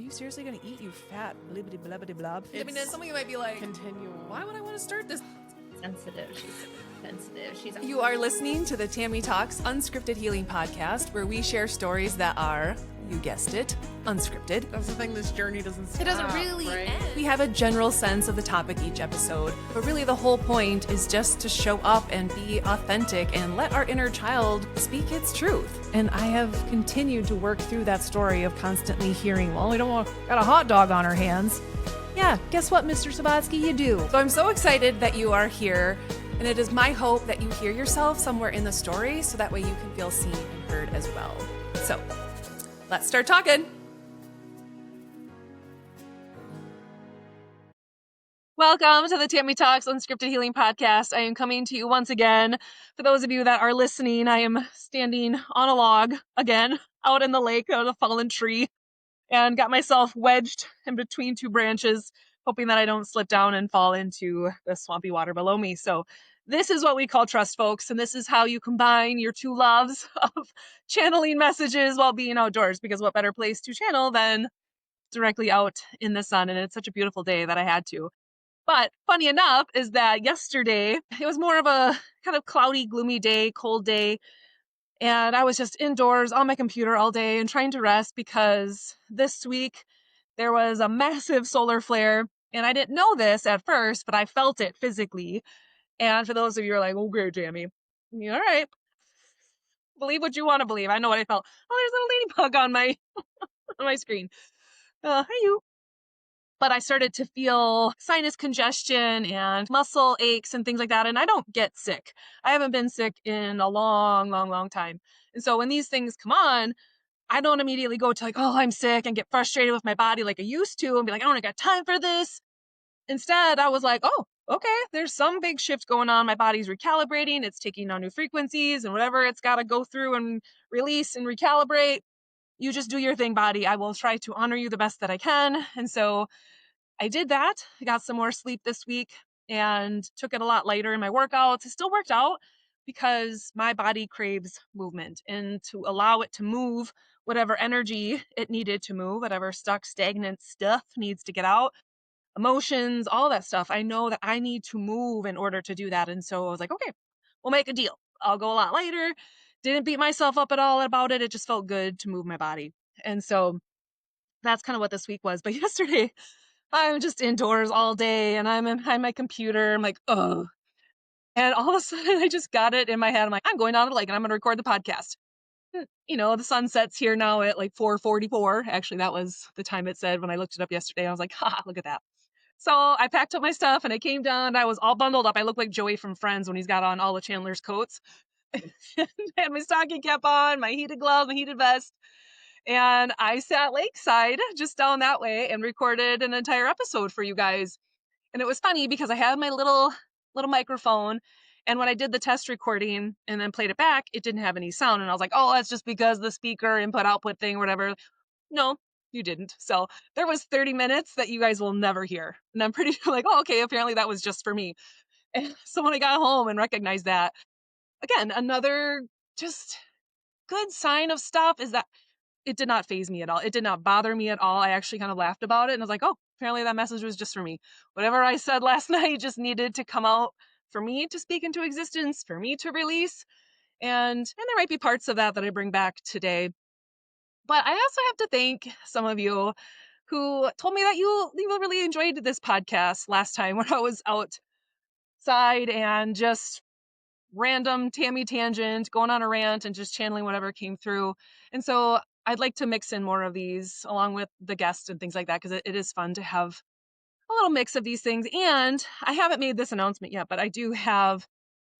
Are you seriously going to eat, you fat blibbity blabbity blob? I mean, some of you might be like, Continual. why would I want to start this? Sensitive. She's sensitive. You are listening to the Tammy Talks Unscripted Healing Podcast, where we share stories that are, you guessed it, unscripted. That's the thing, this journey doesn't stop. It doesn't really right? end. We have a general sense of the topic each episode, but really the whole point is just to show up and be authentic and let our inner child speak its truth. And I have continued to work through that story of constantly hearing, well, we don't want, got a hot dog on our hands. Yeah, guess what, Mr. Sabatsky, you do. So I'm so excited that you are here, and it is my hope that you hear yourself somewhere in the story so that way you can feel seen and heard as well. So let's start talking. Welcome to the Tammy Talks Unscripted Healing Podcast. I am coming to you once again. For those of you that are listening, I am standing on a log again, out in the lake on a fallen tree, and got myself wedged in between two branches, hoping that I don't slip down and fall into the swampy water below me. So this is what we call trust, folks, and this is how you combine your two loves of channeling messages while being outdoors, because what better place to channel than directly out in the sun? And it's such a beautiful day that I had to. But funny enough is that yesterday, it was more of a kind of cloudy, gloomy day, cold day. And I was just indoors on my computer all day and trying to rest because this week there was a massive solar flare. And I didn't know this at first, but I felt it physically. And for those of you who are like, oh, great, Jamie. All right. Believe what you want to believe. I know what I felt. Oh, there's a little ladybug on my on my screen. Hi, you. But I started to feel sinus congestion and muscle aches and things like that. And I don't get sick. I haven't been sick in a long time. And so when these things come on, I don't immediately go to like, oh, I'm sick and get frustrated with my body like I used to and be like, I don't got time for this. Instead, I was like, oh, okay, there's some big shift going on. My body's recalibrating. It's taking on new frequencies and whatever it's got to go through and release and recalibrate. You just do your thing, body. I will try to honor you the best that I can. And so I did that. I got some more sleep this week and took it a lot lighter in my workouts. I still worked out because my body craves movement, and to allow it to move whatever energy it needed to move, whatever stuck, stagnant stuff needs to get out, emotions, all that stuff. I know that I need to move in order to do that. And so I was like, okay, we'll make a deal. I'll go a lot lighter. Didn't beat myself up at all about it. It just felt good to move my body. And so that's kind of what this week was. But yesterday, I'm just indoors all day and I'm behind my computer. I'm like, oh. And all of a sudden I just got it in my head. I'm like, I'm going down to the lake and I'm going to record the podcast. You know, the sun sets here now at like 4:44. Actually, that was the time it said when I looked it up yesterday. I was like, ha, look at that. So I packed up my stuff and I came down. I was all bundled up. I look like Joey from Friends when he's got on all the Chandler's coats. And my stocking cap on, my heated gloves, my heated vest. And I sat lakeside just down that way and recorded an entire episode for you guys. And it was funny because I had my little microphone, and when I did the test recording and then played it back, it didn't have any sound. And I was like, oh, that's just because the speaker input output thing, whatever. No, you didn't. So there was 30 minutes that you guys will never hear. And I'm pretty sure like, oh, okay, apparently that was just for me. And so when I got home and recognized that, again, another just good sign of stuff is that it did not faze me at all. It did not bother me at all. I actually kind of laughed about it and I was like, oh, apparently that message was just for me. Whatever I said last night just needed to come out for me to speak into existence, for me to release. And there might be parts of that I bring back today. But I also have to thank some of you who told me that you really enjoyed this podcast last time when I was outside and just random Tammy tangent, going on a rant and just channeling whatever came through. And so I'd like to mix in more of these along with the guests and things like that, because it is fun to have a little mix of these things. And I haven't made this announcement yet, but I do have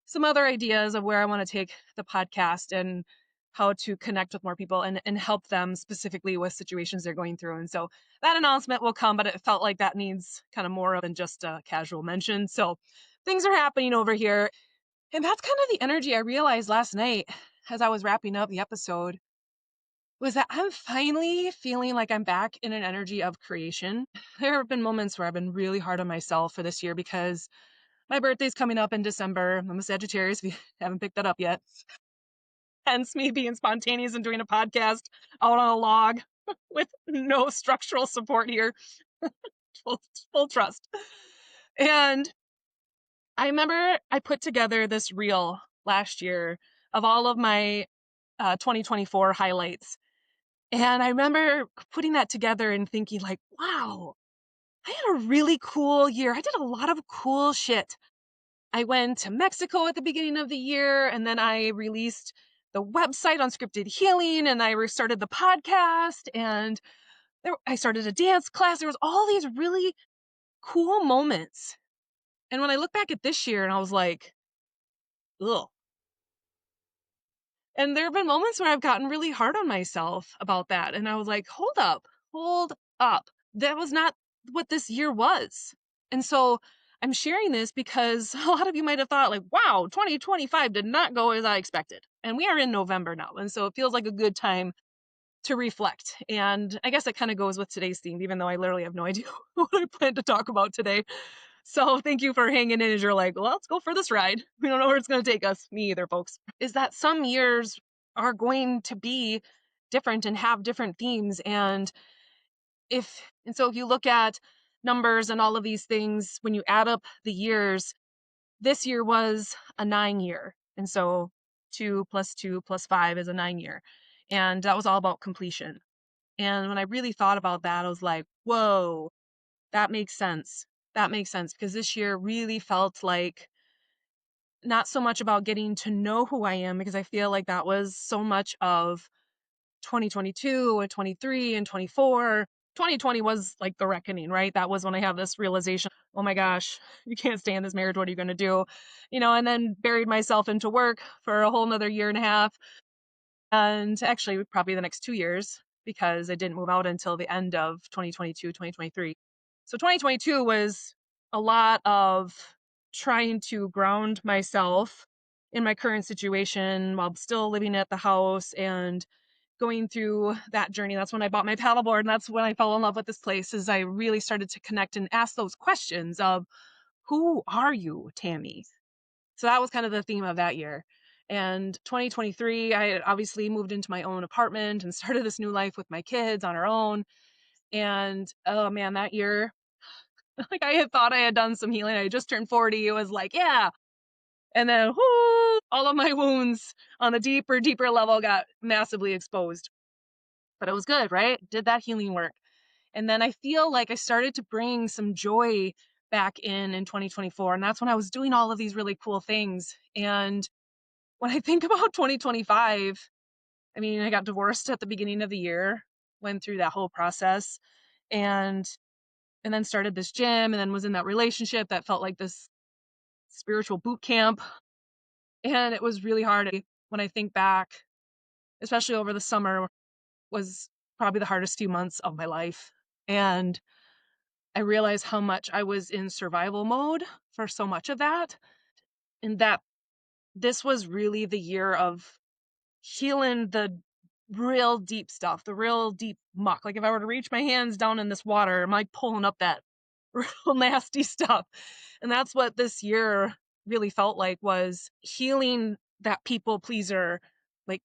some other ideas of where I want to take the podcast and how to connect with more people and help them specifically with situations they're going through. And so that announcement will come, but it felt like that needs kind of more than just a casual mention. So things are happening over here. And that's kind of the energy I realized last night as I was wrapping up the episode, was that I'm finally feeling like I'm back in an energy of creation. There have been moments where I've been really hard on myself for this year because my birthday's coming up in December. I'm a Sagittarius, if you haven't picked that up yet. Hence me being spontaneous and doing a podcast out on a log. with no structural support here. full, full trust. And I remember I put together this reel last year of all of my 2024 highlights. And I remember putting that together and thinking like, wow, I had a really cool year. I did a lot of cool shit. I went to Mexico at the beginning of the year, and then I released the website Unscripted Healing, and I restarted the podcast, and I started a dance class. There was all these really cool moments. And when I look back at this year, and I was like, ugh. And there have been moments where I've gotten really hard on myself about that. And I was like, hold up. That was not what this year was. And so I'm sharing this because a lot of you might have thought like, wow, 2025 did not go as I expected. And we are in November now. And so it feels like a good time to reflect. And I guess it kind of goes with today's theme, even though I literally have no idea what I plan to talk about today. So thank you for hanging in as you're like, well, let's go for this ride. We don't know where it's going to take us. Me either, folks. Is that some years are going to be different and have different themes. And so if you look at numbers and all of these things, when you add up the years, this year was a 9-year. And so 2 + 2 + 5 is a 9-year. And that was all about completion. And when I really thought about that, I was like, whoa, that makes sense. That makes sense because this year really felt like not so much about getting to know who I am, because I feel like that was so much of 2022 and 23 and 24. 2020 was like the reckoning, right? That was when I have this realization, oh my gosh, you can't stay in this marriage. What are you going to do? And then buried myself into work for a whole nother year and a half. And actually probably the next 2 years, because I didn't move out until the end of 2022, 2023. So 2022 was a lot of trying to ground myself in my current situation while still living at the house and going through that journey. That's when I bought my paddleboard, and that's when I fell in love with this place, as I really started to connect and ask those questions of, who are you, Tammy? So that was kind of the theme of that year. And 2023, I had obviously moved into my own apartment and started this new life with my kids on our own. And oh man, that year, like I had thought I had done some healing. I had just turned 40. It was like, yeah. And then whoo, all of my wounds on the deeper level got massively exposed. But it was good, right? Did that healing work. And then I feel like I started to bring some joy back in 2024. And that's when I was doing all of these really cool things. And when I think about 2025, I mean, I got divorced at the beginning of the year, went through that whole process, and then started this gym, and then was in that relationship that felt like this spiritual boot camp. And it was really hard. When I think back, especially over the summer, was probably the hardest few months of my life. And I realized how much I was in survival mode for so much of that, and that this was really the year of healing the real deep stuff, the real deep muck. Like if I were to reach my hands down in this water, I'm like pulling up that real nasty stuff. And that's what this year really felt like, was healing that people pleaser, like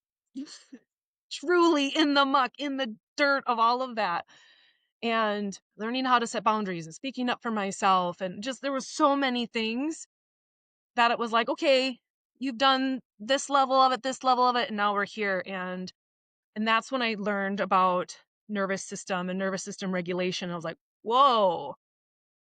truly in the muck, in the dirt of all of that. And learning how to set boundaries and speaking up for myself. And just, there were so many things that it was like, okay, you've done this level of it, and now we're here. And that's when I learned about nervous system and nervous system regulation. I was like, whoa.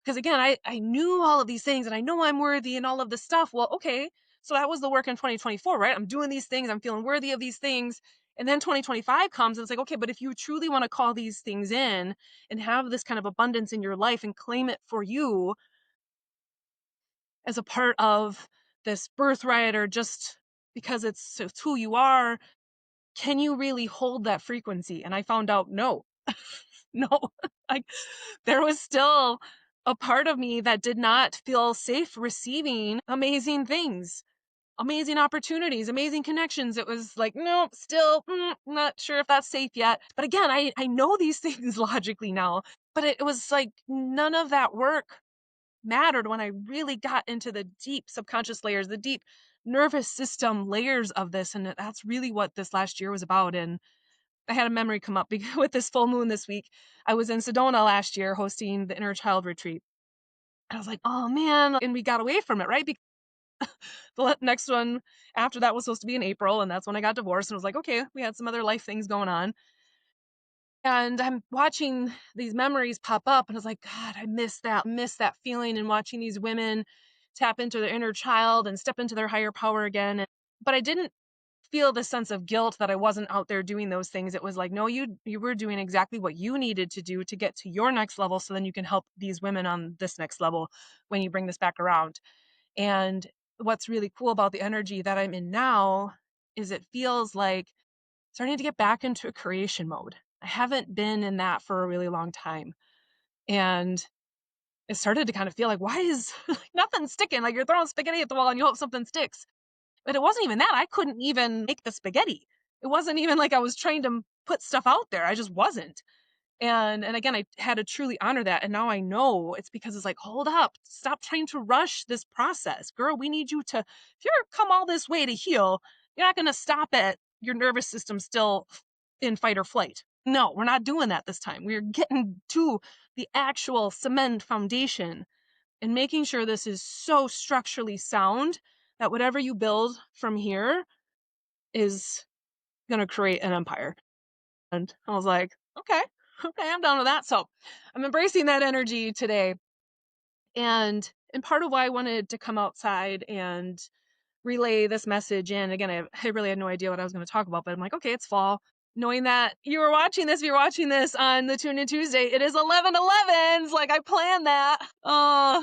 Because again, I knew all of these things, and I know I'm worthy and all of this stuff. Well, okay. So that was the work in 2024, right? I'm doing these things. I'm feeling worthy of these things. And then 2025 comes, and it's like, okay, but if you truly want to call these things in and have this kind of abundance in your life and claim it for you as a part of this birthright, or just because it's who you are, can you really hold that frequency? And I found out, no, no, like there was still a part of me that did not feel safe receiving amazing things, amazing opportunities, amazing connections. It was like, no, still not sure if that's safe yet. But again, I know these things logically now, but it was like none of that work mattered when I really got into the deep subconscious layers, the deep nervous system layers of this. And that's really what this last year was about. And I had a memory come up with this full moon this week. I was in Sedona last year hosting the inner child retreat. I was like, oh man. And we got away from it, right? Because the next one after that was supposed to be in April. And that's when I got divorced. And I was like, okay, we had some other life things going on. And I'm watching these memories pop up. And I was like, God, I miss that feeling, and watching these women tap into their inner child and step into their higher power again. But I didn't feel the sense of guilt that I wasn't out there doing those things. It was like, no, you were doing exactly what you needed to do to get to your next level, so then you can help these women on this next level when you bring this back around. And what's really cool about the energy that I'm in now is it feels like starting to get back into a creation mode. I haven't been in that for a really long time. And it started to kind of feel like, why is nothing sticking? Like, you're throwing spaghetti at the wall and you hope something sticks. But it wasn't even that. I couldn't even make the spaghetti. It wasn't even like I was trying to put stuff out there. I just wasn't. And again, I had to truly honor that. And now I know it's because it's like, hold up, stop trying to rush this process. Girl, we need you to, if you're come all this way to heal, you're not going to stop at your nervous system still in fight or flight. No, we're not doing that this time. We're getting to the actual cement foundation and making sure this is so structurally sound that whatever you build from here is going to create an empire. And I was like, okay, I'm down with that. So I'm embracing that energy today. And part of why I wanted to come outside and relay this message. And again, I really had no idea what I was going to talk about, but I'm like, okay, it's fall. Knowing that if you're watching this on the Tune In Tuesday, it is 11/11s. Like, I planned that.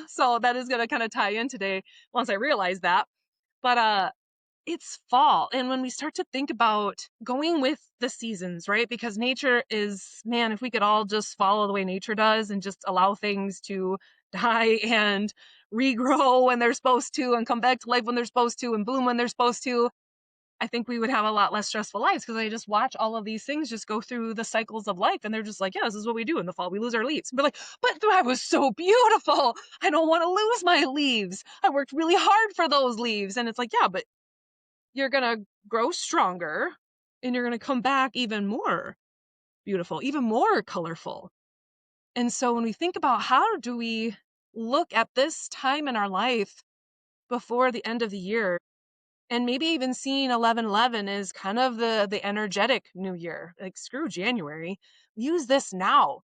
So that is going to kind of tie in today once I realize that. But it's fall. And when we start to think about going with the seasons, right? Because nature is, man, if we could all just follow the way nature does and just allow things to die and regrow when they're supposed to and come back to life when they're supposed to and bloom when they're supposed to, I think we would have a lot less stressful lives, because I just watch all of these things just go through the cycles of life, and they're just like, yeah, this is what we do in the fall. We lose our leaves. But like, but that was so beautiful. I don't want to lose my leaves. I worked really hard for those leaves. And it's like, yeah, but you're going to grow stronger and you're going to come back even more beautiful, even more colorful. And so when we think about how do we look at this time in our life before the end of the year, and maybe even seeing 11/11 is kind of the energetic new year, like, screw January, use this now.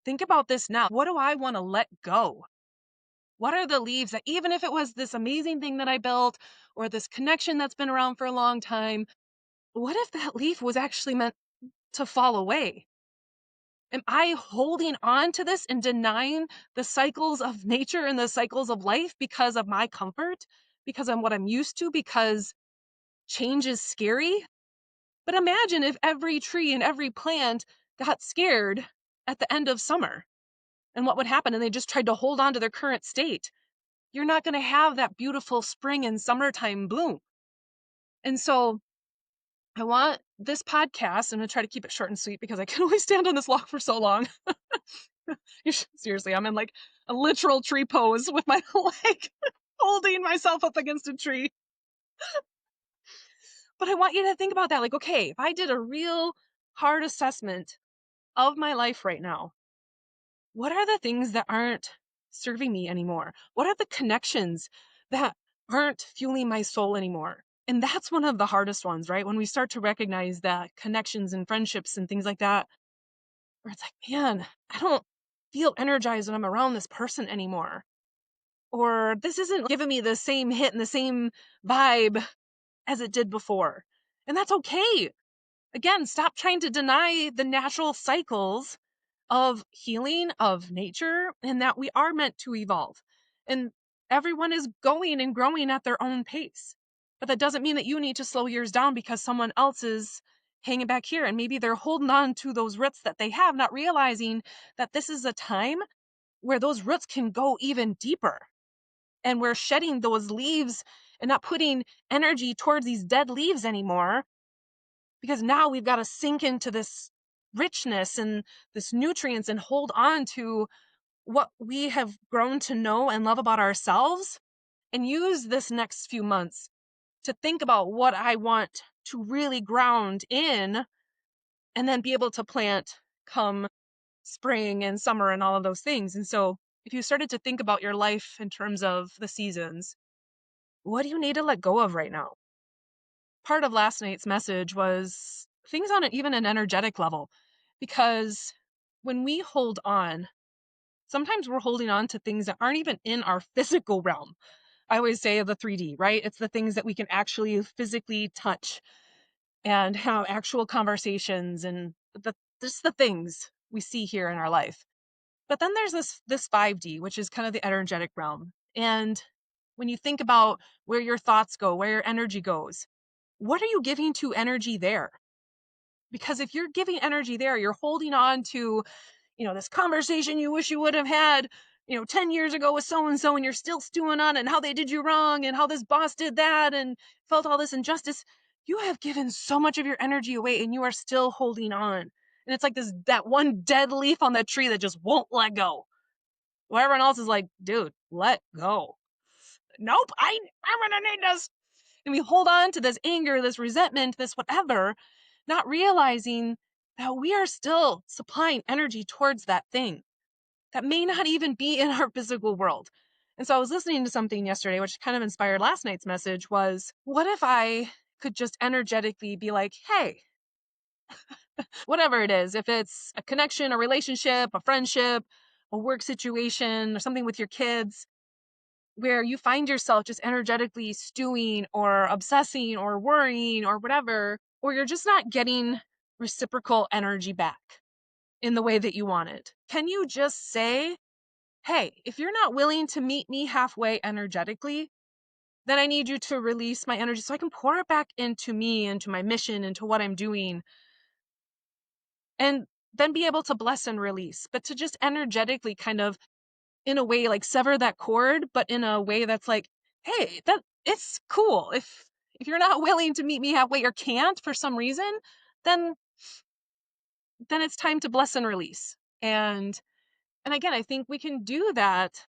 Think about this now. What do I want to let go? What are the leaves that, even if it was this amazing thing that I built or this connection that's been around for a long time, what if that leaf was actually meant to fall away? Am I holding on to this and denying the cycles of nature and the cycles of life because of my comfort, because of what I'm used to, because change is scary? But imagine if every tree and every plant got scared at the end of summer, and what would happen, and they just tried to hold on to their current state. You're not going to have that beautiful spring and summertime bloom. And so I want this podcast, I'm going to try to keep it short and sweet because I can only stand on this log for so long. Seriously, I'm in like a literal tree pose with my leg holding myself up against a tree. But I want you to think about that. Like, okay, if I did a real hard assessment of my life right now, what are the things that aren't serving me anymore? What are the connections that aren't fueling my soul anymore? And that's one of the hardest ones, right? When we start to recognize that connections and friendships and things like that, where it's like, man, I don't feel energized when I'm around this person anymore. Or this isn't giving me the same hit and the same vibe as it did before. And that's okay. Again, stop trying to deny the natural cycles of healing, of nature, and that we are meant to evolve. And everyone is going and growing at their own pace. But that doesn't mean that you need to slow yours down because someone else is hanging back here. And maybe they're holding on to those roots that they have, not realizing that this is a time where those roots can go even deeper. And we're shedding those leaves and not putting energy towards these dead leaves anymore, because now we've got to sink into this richness and this nutrients and hold on to what we have grown to know and love about ourselves, and use this next few months to think about what I want to really ground in and then be able to plant come spring and summer and all of those things. And so if you started to think about your life in terms of the seasons, what do you need to let go of right now? Part of last night's message was things on even an energetic level, because when we hold on, sometimes we're holding on to things that aren't even in our physical realm. I always say the 3D, right? It's the things that we can actually physically touch and have actual conversations and just the things we see here in our life. But then there's this 5D, which is kind of the energetic realm. And when you think about where your thoughts go, where your energy goes, what are you giving to energy there? Because if you're giving energy there, you're holding on to, this conversation you wish you would have had, 10 years ago with so and so, and you're still stewing on it and how they did you wrong and how this boss did that and felt all this injustice. You have given so much of your energy away and you are still holding on. And it's like that one dead leaf on that tree that just won't let go. Well, everyone else is like, dude, let go. Nope, I'm gonna need this. And we hold on to this anger, this resentment, this whatever, not realizing that we are still supplying energy towards that thing that may not even be in our physical world. And so I was listening to something yesterday, which kind of inspired last night's message, was what if I could just energetically be like, hey, whatever it is, if it's a connection, a relationship, a friendship, a work situation, or something with your kids, where you find yourself just energetically stewing or obsessing or worrying or whatever, or you're just not getting reciprocal energy back in the way that you want it. Can you just say, hey, if you're not willing to meet me halfway energetically, then I need you to release my energy so I can pour it back into me, into my mission, into what I'm doing, and then be able to bless and release. But to just energetically kind of, in a way, like sever that cord, but in a way that's like, hey, that it's cool. If you're not willing to meet me halfway or can't for some reason, then it's time to bless and release. And again, I think we can do that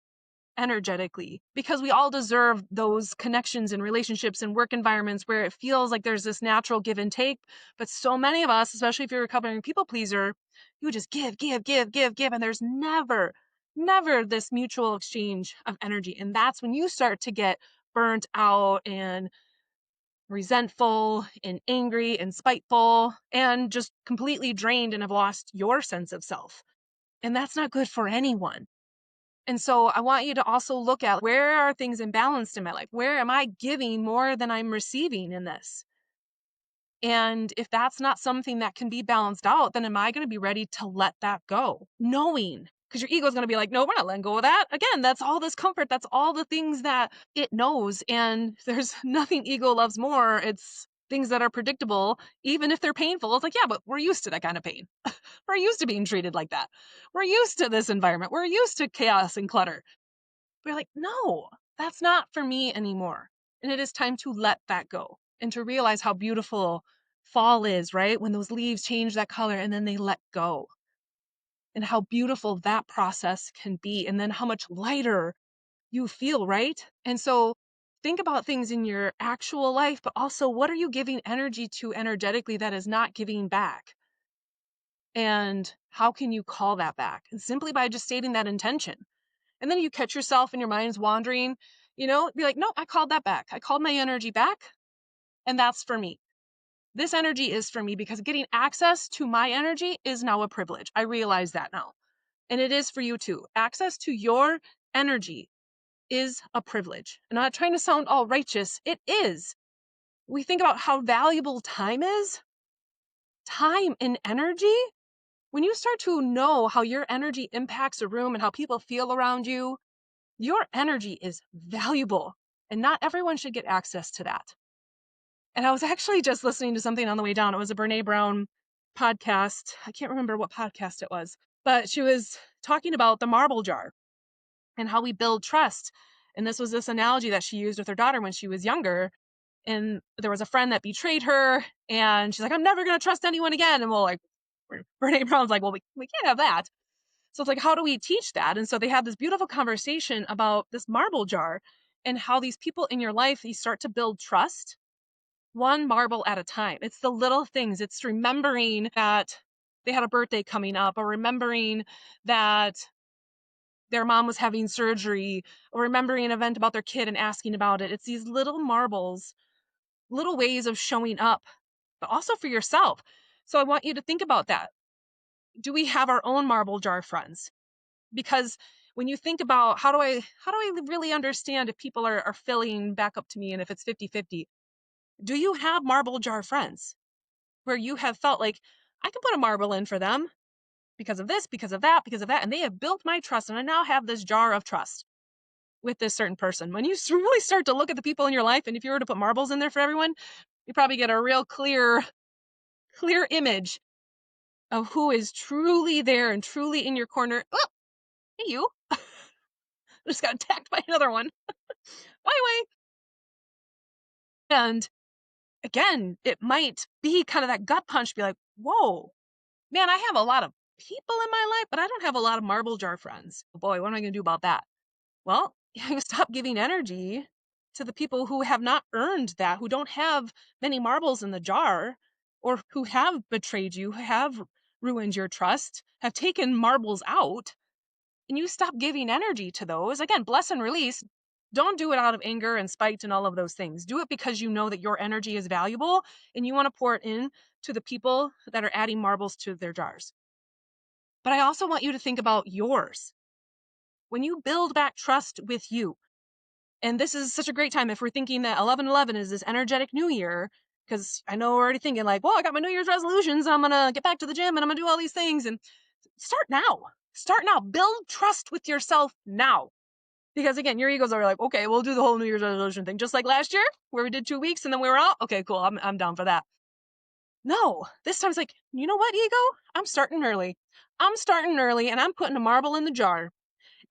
energetically because we all deserve those connections and relationships and work environments where it feels like there's this natural give and take. But so many of us, especially if you're a recovering people pleaser, you just give, and there's never this mutual exchange of energy. And that's when you start to get burnt out and resentful and angry and spiteful and just completely drained and have lost your sense of self. And that's not good for anyone. And so I want you to also look at, where are things imbalanced in my life? Where am I giving more than I'm receiving in this? And if that's not something that can be balanced out, then am I going to be ready to let that go? Knowing, because your ego is going to be like, no, we're not letting go of that. Again, that's all this comfort. That's all the things that it knows. And there's nothing ego loves more. It's things that are predictable, even if they're painful. It's like, yeah, but we're used to that kind of pain. We're used to being treated like that. We're used to this environment. We're used to chaos and clutter. We're like, no, that's not for me anymore. And it is time to let that go and to realize how beautiful fall is, right? When those leaves change that color and then they let go, and how beautiful that process can be. And then how much lighter you feel, right? And so think about things in your actual life, but also what are you giving energy to energetically that is not giving back? And how can you call that back? And simply by just stating that intention. And then you catch yourself and your mind's wandering, be like, no, I called that back. I called my energy back. And that's for me. This energy is for me because getting access to my energy is now a privilege. I realize that now. And it is for you too. Access to your energy is a privilege. I'm not trying to sound all righteous. It is. We think about how valuable time is. Time and energy. When you start to know how your energy impacts a room and how people feel around you, your energy is valuable, and not everyone should get access to that. And I was actually just listening to something on the way down. It was a Brené Brown podcast. I can't remember what podcast it was, but she was talking about the marble jar and how we build trust. And this was this analogy that she used with her daughter when she was younger. And there was a friend that betrayed her, and she's like, I'm never going to trust anyone again. And Brené Brown's like, well, we can't have that. So it's like, how do we teach that? And so they had this beautiful conversation about this marble jar and how these people in your life, you start to build trust one marble at a time. It's the little things. It's remembering that they had a birthday coming up, or remembering that their mom was having surgery, or remembering an event about their kid and asking about it. It's these little marbles, little ways of showing up, but also for yourself. So I want you to think about that. Do we have our own marble jar friends? Because when you think about how do I really understand if people are filling back up to me and if it's 50-50, do you have marble jar friends where you have felt like I can put a marble in for them because of this, because of that, and they have built my trust, and I now have this jar of trust with this certain person? When you really start to look at the people in your life, and if you were to put marbles in there for everyone, you probably get a real clear image of who is truly there and truly in your corner. Oh, hey, you. Just got attacked by another one. Bye, way. And again, it might be kind of that gut punch, be like, whoa, man, I have a lot of people in my life, but I don't have a lot of marble jar friends. Oh boy, what am I going to do about that? Well, you stop giving energy to the people who have not earned that, who don't have many marbles in the jar, or who have betrayed you, who have ruined your trust, have taken marbles out, and you stop giving energy to those. Again, bless and release. Don't do it out of anger and spite and all of those things. Do it because you know that your energy is valuable and you want to pour it in to the people that are adding marbles to their jars. But I also want you to think about yours. When you build back trust with you, and this is such a great time if we're thinking that 11/11 is this energetic new year, because I know we're already thinking like, well, I got my New Year's resolutions. I'm going to get back to the gym and I'm going to do all these things. And start now. Start now. Build trust with yourself now. Because again, your egos are like, okay, we'll do the whole New Year's resolution thing. Just like last year where we did 2 weeks and then we were out. Okay, cool. I'm down for that. No, this time it's like, you know what, ego? I'm starting early. And I'm putting a marble in the jar.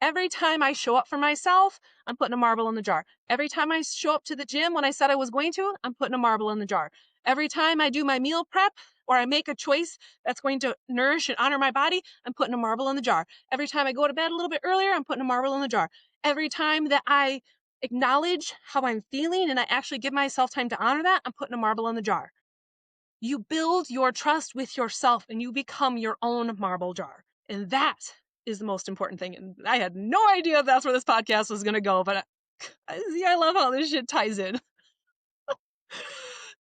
Every time I show up for myself, I'm putting a marble in the jar. Every time I show up to the gym when I said I was going to, I'm putting a marble in the jar. Every time I do my meal prep or I make a choice that's going to nourish and honor my body, I'm putting a marble in the jar. Every time I go to bed a little bit earlier, I'm putting a marble in the jar. Every time that I acknowledge how I'm feeling and I actually give myself time to honor that, I'm putting a marble in the jar. You build your trust with yourself and you become your own marble jar. And that is the most important thing. And I had no idea that's where this podcast was going to go, but I love how this shit ties in.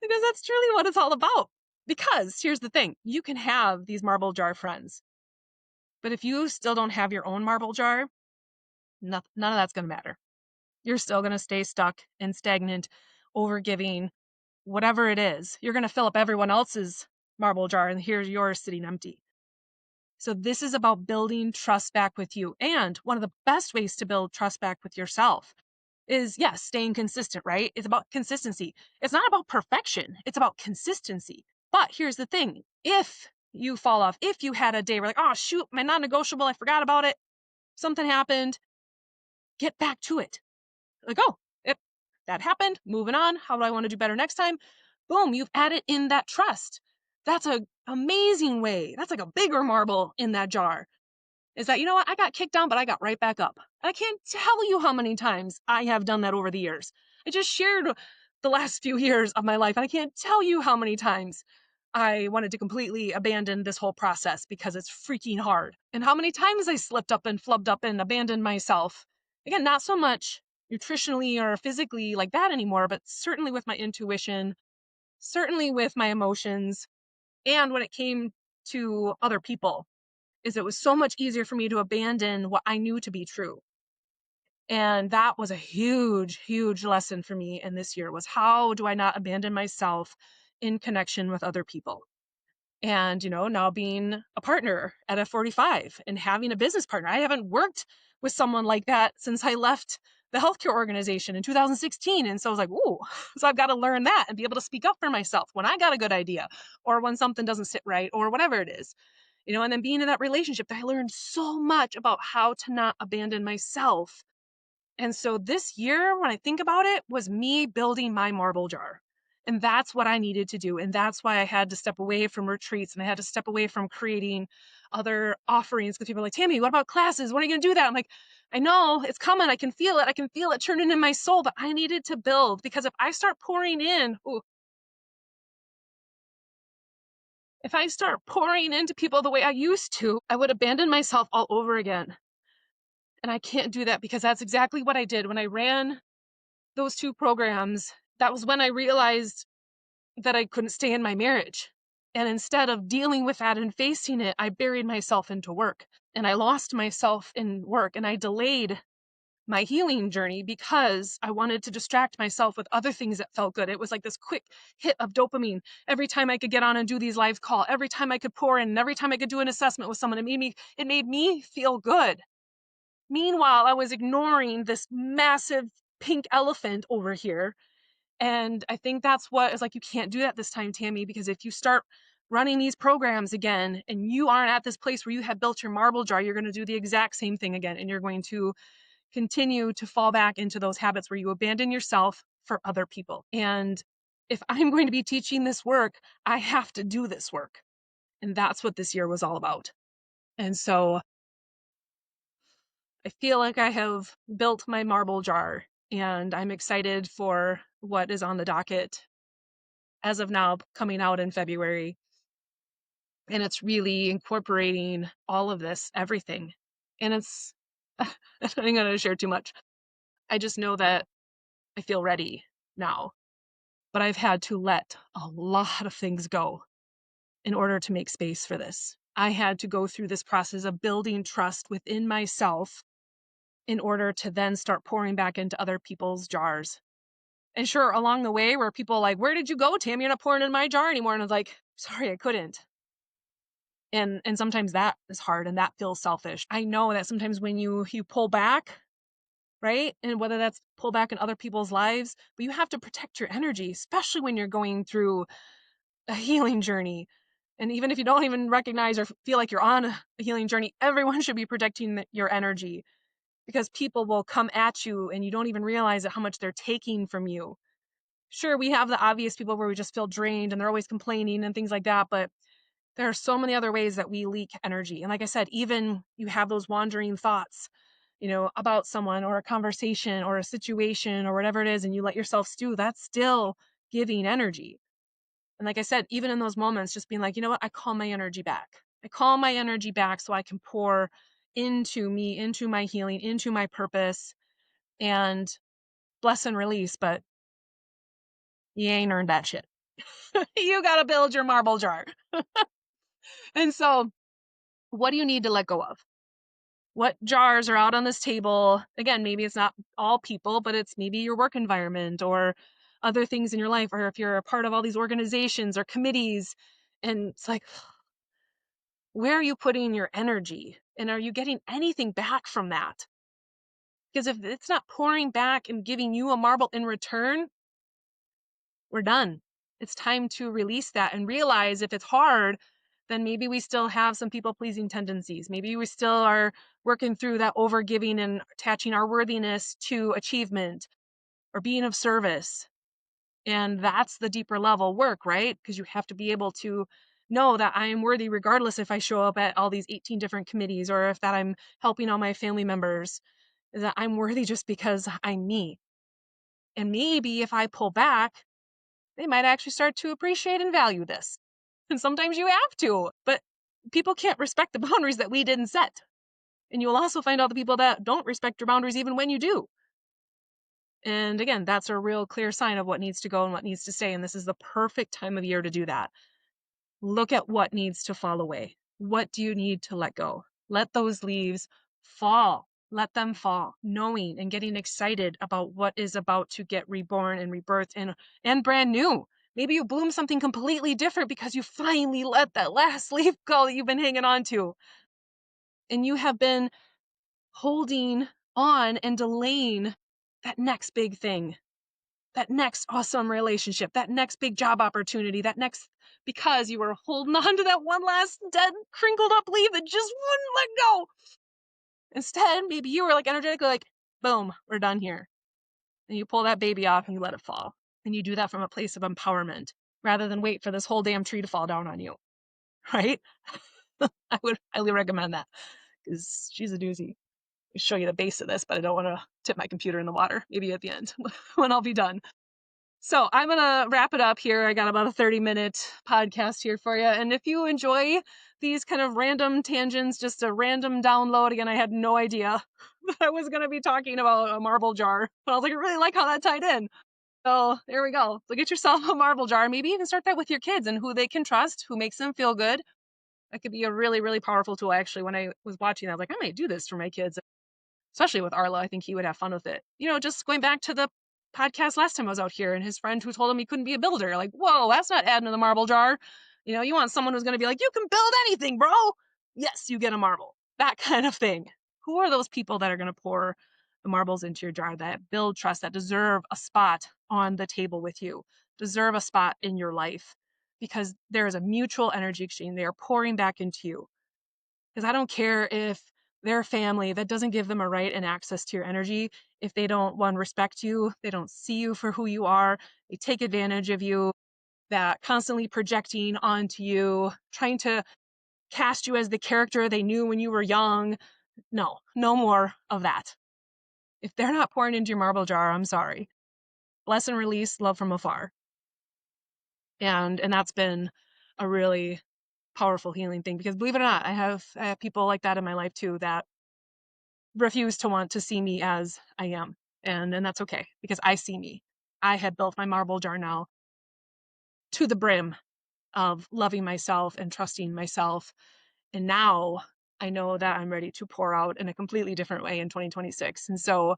Because that's truly what it's all about. Because here's the thing, you can have these marble jar friends, but if you still don't have your own marble jar, none of that's going to matter. You're still going to stay stuck and stagnant, overgiving, whatever it is. You're going to fill up everyone else's marble jar and here's yours sitting empty. So this is about building trust back with you. And one of the best ways to build trust back with yourself is, yes, staying consistent, right? It's about consistency. It's not about perfection. It's about consistency. But here's the thing. If you fall off, if you had a day where like, oh, shoot, my non-negotiable, I forgot about it. Something happened. Get back to it. Like, oh, that happened. Moving on. How do I want to do better next time? Boom, you've added in that trust. That's an amazing way. That's like a bigger marble in that jar. Is that, you know what? I got kicked down, but I got right back up. I can't tell you how many times I have done that over the years. I just shared the last few years of my life, and I can't tell you how many times I wanted to completely abandon this whole process because it's freaking hard. And how many times I slipped up and flubbed up and abandoned myself. Again, not so much nutritionally or physically like that anymore, but certainly with my intuition, certainly with my emotions, and when it came to other people. Is it was so much easier for me to abandon what I knew to be true. And that was a huge, huge lesson for me in this year was how do I not abandon myself in connection with other people? And, now being a partner at F45 and having a business partner. I haven't worked with someone like that since I left the healthcare organization in 2016. And so I was like, ooh, so I've got to learn that and be able to speak up for myself when I got a good idea or when something doesn't sit right or whatever it is. And then being in that relationship, I learned so much about how to not abandon myself. And so this year, when I think about it, was me building my marble jar. And that's what I needed to do. And that's why I had to step away from retreats and I had to step away from creating other offerings because people are like, Tammy, what about classes? When are you going to do that? I'm like, I know it's coming. I can feel it. I can feel it turning in my soul, but I needed to build because if I start pouring in, If I start pouring into people the way I used to, I would abandon myself all over again. And I can't do that because that's exactly what I did when I ran those 2 programs. That was when I realized that I couldn't stay in my marriage. And instead of dealing with that and facing it, I buried myself into work and I lost myself in work and I delayed my healing journey because I wanted to distract myself with other things that felt good. It was like this quick hit of dopamine. Every time I could get on and do these live calls, every time I could pour in, and every time I could do an assessment with someone, it made me feel good. Meanwhile, I was ignoring this massive pink elephant over here. And I think that's what is like, you can't do that this time, Tammy, because if you start running these programs again and you aren't at this place where you have built your marble jar, you're going to do the exact same thing again. And you're going to continue to fall back into those habits where you abandon yourself for other people. And if I'm going to be teaching this work, I have to do this work. And that's what this year was all about. And so I feel like I have built my marble jar and I'm excited for what is on the docket as of now coming out in February. And it's really incorporating all of this, everything. And it's, I'm not going to share too much. I just know that I feel ready now, but I've had to let a lot of things go in order to make space for this. I had to go through this process of building trust within myself in order to then start pouring back into other people's jars. And sure, along the way where people are like, where did you go, Tam? You're not pouring in my jar anymore. And I was like, sorry, I couldn't. And sometimes that is hard and that feels selfish. I know that sometimes when you pull back, right? And whether that's pull back in other people's lives, but you have to protect your energy, especially when you're going through a healing journey. And even if you don't even recognize or feel like you're on a healing journey, everyone should be protecting your energy because people will come at you and you don't even realize how much they're taking from you. Sure, we have the obvious people where we just feel drained and they're always complaining and things like that, but there are so many other ways that we leak energy. And like I said, even you have those wandering thoughts, about someone or a conversation or a situation or whatever it is, and you let yourself stew, that's still giving energy. And like I said, even in those moments, just being like, you know what, I call my energy back. I call my energy back so I can pour into me, into my healing, into my purpose, and bless and release. But you ain't earned that shit. You got to build your marble jar. And so, what do you need to let go of? What jars are out on this table? Again, maybe it's not all people, but it's maybe your work environment or other things in your life, or if you're a part of all these organizations or committees. And it's like, where are you putting your energy? And are you getting anything back from that? Because if it's not pouring back and giving you a marble in return, we're done. It's time to release that and realize if it's hard, then maybe we still have some people pleasing tendencies. Maybe we still are working through that over giving and attaching our worthiness to achievement or being of service. And that's the deeper level work, right? Because you have to be able to know that I am worthy regardless if I show up at all these 18 different committees or if that I'm helping all my family members, is that I'm worthy just because I'm me. And maybe if I pull back, they might actually start to appreciate and value this. And sometimes you have to, but people can't respect the boundaries that we didn't set. And you will also find out the people that don't respect your boundaries even when you do. And again, that's a real clear sign of what needs to go and what needs to stay. And this is the perfect time of year to do that. Look at what needs to fall away. What do you need to let go? Let those leaves fall. Let them fall, knowing and getting excited about what is about to get reborn and rebirthed and brand new. Maybe you bloom something completely different because you finally let that last leaf go that you've been hanging on to. And you have been holding on and delaying that next big thing, that next awesome relationship, that next big job opportunity, because you were holding on to that one last dead, crinkled up leaf that just wouldn't let go. Instead, maybe you were like energetically like, boom, we're done here. And you pull that baby off and you let it fall. And you do that from a place of empowerment rather than wait for this whole damn tree to fall down on you. Right? I would highly recommend that because she's a doozy. I'll show you the base of this, but I don't want to tip my computer in the water. Maybe at the end when I'll be done. So I'm going to wrap it up here. I got about a 30-minute podcast here for you. And if you enjoy these kind of random tangents, just a random download, again, I had no idea that I was going to be talking about a marble jar. But I was like, I really like how that tied in. So there we go. So get yourself a marble jar. Maybe even start that with your kids and who they can trust, who makes them feel good. That could be a really, really powerful tool. Actually, when I was watching that, I was like, I might do this for my kids, especially with Arlo. I think he would have fun with it. Just going back to the podcast last time I was out here and his friend who told him he couldn't be a builder. Like, whoa, that's not adding to the marble jar. You want someone who's going to be like, you can build anything, bro. Yes, you get a marble. That kind of thing. Who are those people that are going to pour the marbles into your jar, that build trust, that deserve a spot on the table with you, deserve a spot in your life? Because there is a mutual energy exchange. They are pouring back into you. Because I don't care if their family, that doesn't give them a right and access to your energy. If they don't, one, respect you, they don't see you for who you are, they take advantage of you, that constantly projecting onto you, trying to cast you as the character they knew when you were young. No more of that. If they're not pouring into your marble jar, I'm sorry. Bless and release, love from afar. And that's been a really powerful healing thing, because believe it or not, I have people like that in my life too, that refuse to want to see me as I am. And that's okay, because I see me. I have built my marble jar now to the brim of loving myself and trusting myself. And now I know that I'm ready to pour out in a completely different way in 2026. And so,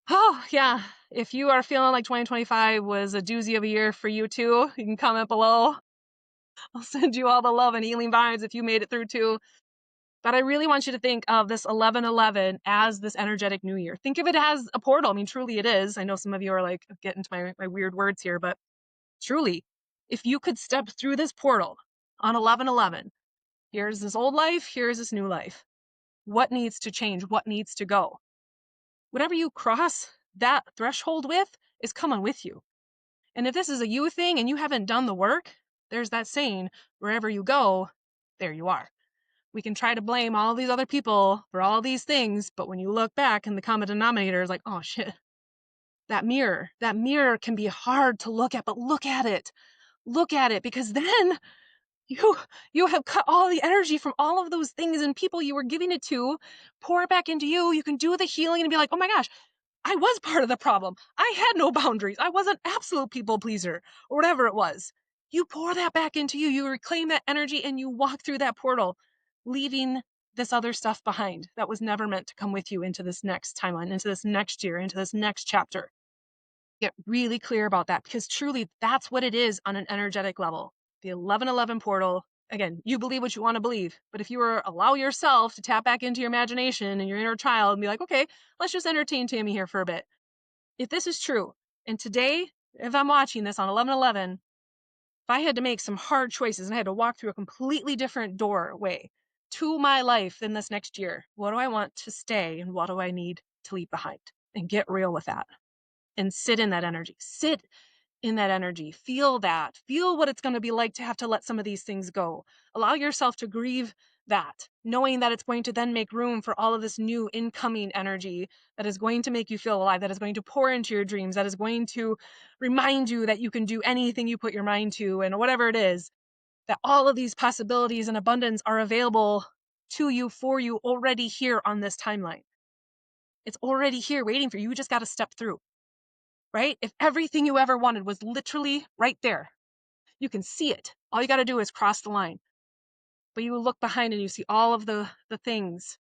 oh yeah, if you are feeling like 2025 was a doozy of a year for you too, you can comment below. I'll send you all the love and healing vibes if you made it through too. But I really want you to think of this 11/11 as this energetic new year. Think of it as a portal. I mean, truly it is. I know some of you are like, get into my weird words here, but truly, if you could step through this portal on 11/11, here's this old life, here's this new life. What needs to change? What needs to go? Whatever you cross that threshold with is coming with you. And if this is a you thing and you haven't done the work, there's that saying, wherever you go, there you are. We can try to blame all these other people for all these things, but when you look back and the common denominator is like, oh shit, that mirror can be hard to look at, but look at it, because then you have cut all the energy from all of those things and people you were giving it to, pour it back into you. You can do the healing and be like, oh my gosh, I was part of the problem. I had no boundaries. I was an absolute people pleaser, or whatever it was. You pour that back into you. You reclaim that energy and you walk through that portal, leaving this other stuff behind that was never meant to come with you into this next timeline, into this next year, into this next chapter. Get really clear about that, because truly that's what it is on an energetic level. The 11/11 portal. Again, you believe what you want to believe, but if you allow yourself to tap back into your imagination and your inner child and be like, okay, let's just entertain Tammy here for a bit. If this is true, and today, if I'm watching this on 11/11, if I had to make some hard choices and I had to walk through a completely different doorway to my life in this next year, what do I want to stay and what do I need to leave behind? And get real with that and sit in that energy. Sit in that energy. Feel that. Feel what it's going to be like to have to let some of these things go. Allow yourself to grieve that, knowing that it's going to then make room for all of this new incoming energy that is going to make you feel alive, that is going to pour into your dreams, that is going to remind you that you can do anything you put your mind to, and whatever it is, that all of these possibilities and abundance are available to you, for you, already here on this timeline. It's already here waiting for you. You just got to step through. Right? If everything you ever wanted was literally right there, you can see it. All you got to do is cross the line. But you look behind and you see all of the things,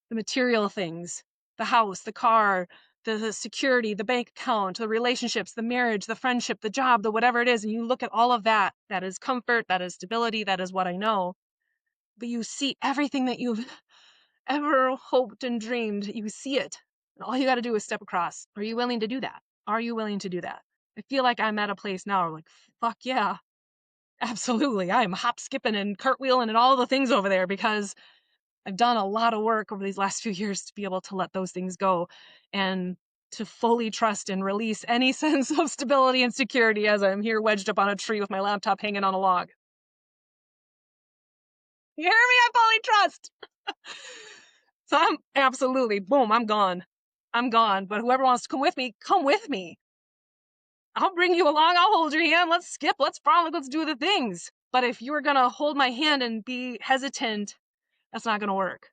the material things, the house, the car, the security, the bank account, the relationships, the marriage, the friendship, the job, the whatever it is. And you look at all of that. That is comfort. That is stability. That is what I know. But you see everything that you've ever hoped and dreamed. You see it. And all you got to do is step across. Are you willing to do that? Are you willing to do that? I feel like I'm at a place now where like, fuck yeah, absolutely. I'm hop skipping and cartwheeling and all the things over there, because I've done a lot of work over these last few years to be able to let those things go and to fully trust and release any sense of stability and security as I'm here wedged up on a tree with my laptop hanging on a log. You hear me? I fully trust. So I'm absolutely, boom, I'm gone. I'm gone. But whoever wants to come with me, come with me. I'll bring you along. I'll hold your hand. Let's skip. Let's frolic. Let's do the things. But if you're going to hold my hand and be hesitant, that's not going to work.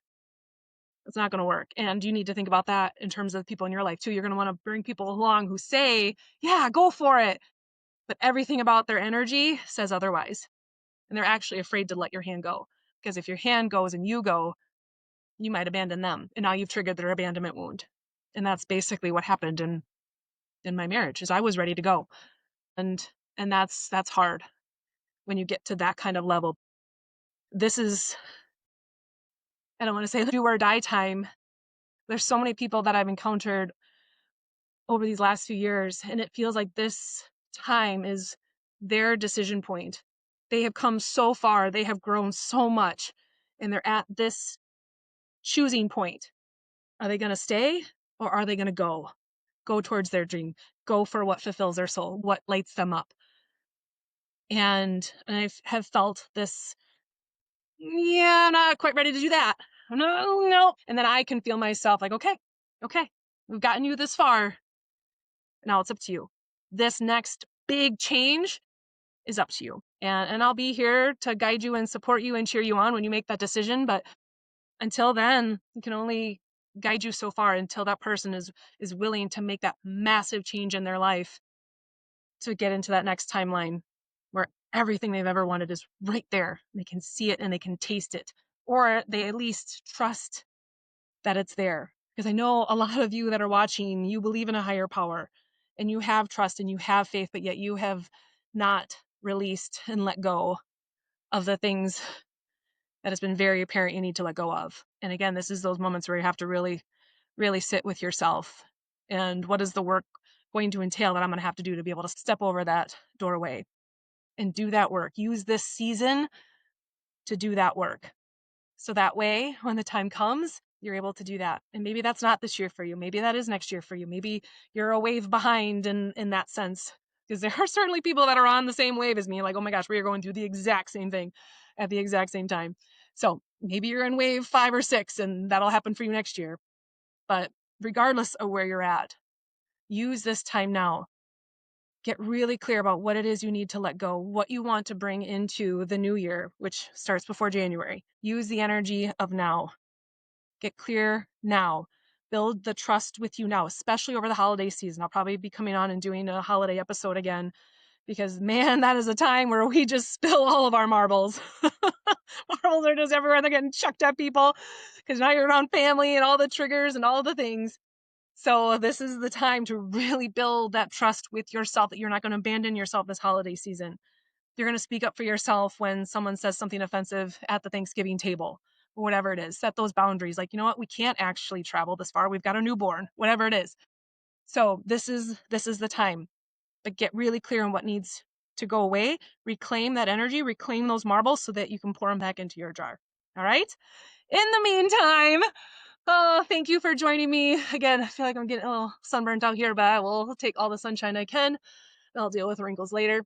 It's not going to work. And you need to think about that in terms of people in your life too. You're going to want to bring people along who say, yeah, go for it. But everything about their energy says otherwise. And they're actually afraid to let your hand go. Because if your hand goes and you go, you might abandon them. And now you've triggered their abandonment wound. And that's basically what happened in my marriage, is I was ready to go. And that's hard when you get to that kind of level. This is, I don't want to say do or die time. There's so many people that I've encountered over these last few years, and it feels like this time is their decision point. They have come so far, they have grown so much, and they're at this choosing point. Are they going to stay, or are they going to go towards their dream, go for what fulfills their soul, what lights them up? And I have felt this, yeah, I'm not quite ready to do that. No. And then I can feel myself like, okay, we've gotten you this far. Now it's up to you. This next big change is up to you. And I'll be here to guide you and support you and cheer you on when you make that decision. But until then, you can only guide you so far until that person is willing to make that massive change in their life to get into that next timeline where everything they've ever wanted is right there. They can see it and they can taste it, or they at least trust that it's there. Because I know a lot of you that are watching, you believe in a higher power and you have trust and you have faith, but yet you have not released and let go of the things that has been very apparent you need to let go of. And again, this is those moments where you have to really, really sit with yourself. And what is the work going to entail that I'm going to have to do to be able to step over that doorway and do that work? Use this season to do that work. So that way, when the time comes, you're able to do that. And maybe that's not this year for you. Maybe that is next year for you. Maybe you're a wave behind in that sense. Because there are certainly people that are on the same wave as me. Like, oh my gosh, we are going through the exact same thing at the exact same time. So maybe you're in wave 5 or 6 and that'll happen for you next year. But regardless of where you're at, use this time now. Get really clear about what it is you need to let go, what you want to bring into the new year, which starts before January. Use the energy of now. Get clear now. Build the trust with you now, especially over the holiday season. I'll probably be coming on and doing a holiday episode again because, man, that is a time where we just spill all of our marbles. Marbles are just everywhere. They're getting chucked at people because now you're around family and all the triggers and all the things. So this is the time to really build that trust with yourself that you're not going to abandon yourself this holiday season. You're going to speak up for yourself when someone says something offensive at the Thanksgiving table or whatever it is. Set those boundaries. Like, you know what? We can't actually travel this far. We've got a newborn, whatever it is. So this is the time. But get really clear on what needs to go away. Reclaim that energy. Reclaim those marbles so that you can pour them back into your jar. All right? In the meantime, oh, thank you for joining me. Again, I feel like I'm getting a little sunburnt out here, but I will take all the sunshine I can. I'll deal with wrinkles later.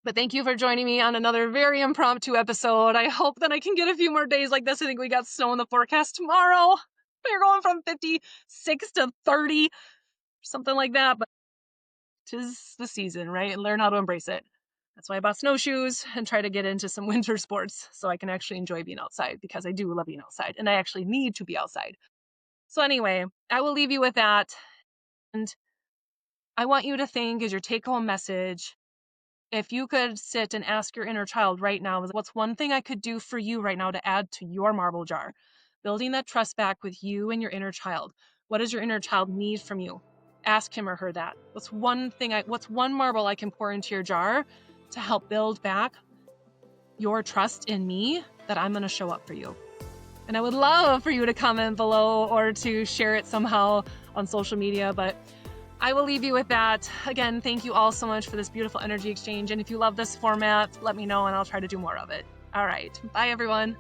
But thank you for joining me on another very impromptu episode. I hope that I can get a few more days like this. I think we got snow in the forecast tomorrow. We're going from 56 to 30, something like that. But 'tis the season, right? And learn how to embrace it. That's why I bought snowshoes and try to get into some winter sports so I can actually enjoy being outside, because I do love being outside and I actually need to be outside. So anyway, I will leave you with that. And I want you to think, as your take-home message, if you could sit and ask your inner child right now, what's one thing I could do for you right now to add to your marble jar? Building that trust back with you and your inner child. What does your inner child need from you? Ask him or her that. What's one marble I can pour into your jar to help build back your trust in me that I'm going to show up for you? And I would love for you to comment below or to share it somehow on social media, but I will leave you with that. Again, thank you all so much for this beautiful energy exchange. And if you love this format, let me know and I'll try to do more of it. All right. Bye, everyone.